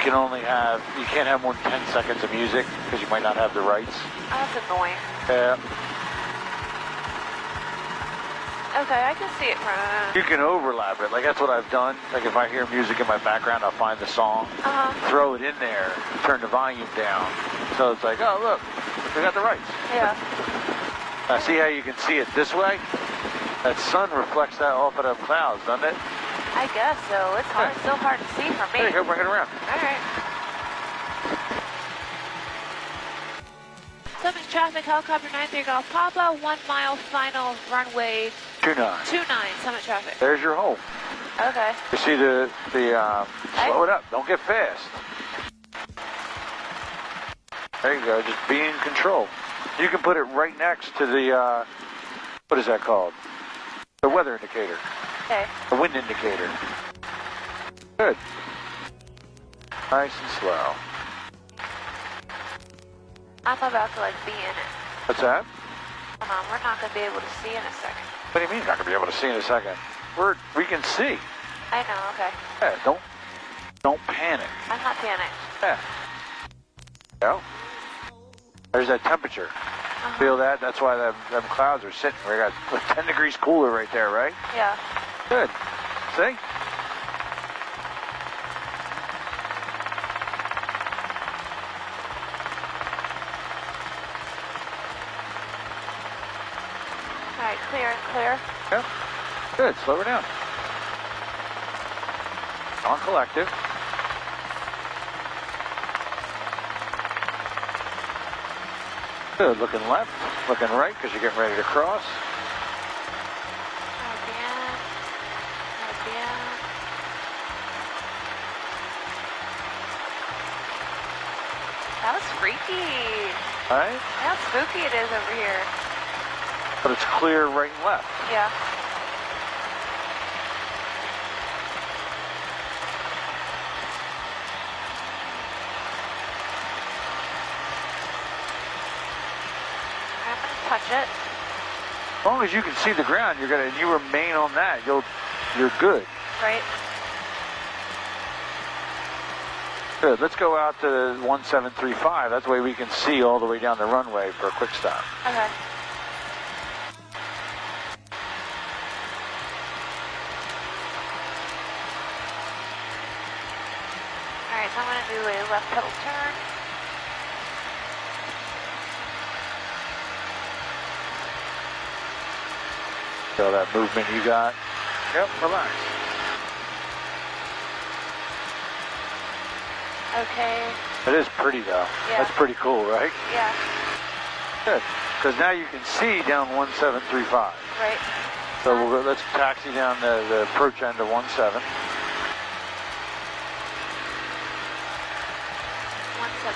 you can't have more than 10 seconds of music because you might not have the rights. Oh, that's annoying. Yeah. Okay, I can see it from... You can overlap it. Like, that's what I've done. Like, if I hear music in my background, I'll find the song, throw it in there, turn the volume down. So it's like, oh, look, we got the rights. Yeah. Now, see how you can see it this way? That sun reflects that off of the clouds, doesn't it? I guess so. It's hard. It's still hard to see for me. There you go, bring it around. All right. Summit traffic, helicopter 93 Golf Papa, 1 mile final runway 29. Summit traffic. There's your home. Okay. You see slow it up, don't get fast. There you go, just be in control. You can put it right next to the, what is that called? The weather indicator. Okay. The wind indicator. Good. Nice and slow. I'm about to, like, be in it. What's that? Hold on, we're not going to be able to see in a second. What do you mean you're not going to be able to see in a second? We can see. I know, okay. Yeah, don't panic. I'm not panicked. Yeah. Well, there's that temperature. Feel that? That's why them clouds are sitting. We got 10 degrees cooler right there, right? Yeah. Good. See? All right, clear and clear. Yeah. Good. Slow her down. On collective. Good. Looking left, looking right, because you're getting ready to cross. That was freaky. All right. How spooky it is over here. But it's clear right and left. Yeah. I'm gonna touch it. As long as you can see the ground, and you remain on that, you're good. Right. Good. Let's go out to 1735. That way we can see all the way down the runway for a quick stop. Okay. All right, so I'm going to do a left pedal turn. Feel that movement you got? Yep, relax. Okay. It is pretty though. Yeah. That's pretty cool, right? Yeah. Good. Because now you can see down 1735. Right. So let's taxi down the approach end of 17. 17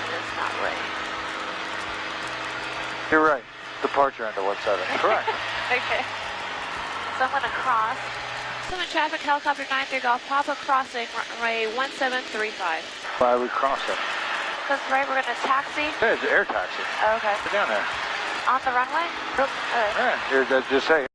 is not right. You're right. Departure end of 17. Correct. Okay. So I'm going to cross. Summit traffic, helicopter 93 Golf Papa crossing runway 1735. Why are we crossing? Because right, we're going to taxi. Yeah, it's an air taxi. Oh, okay. Get down there. On the runway? Yep. Okay. Yeah, here, just say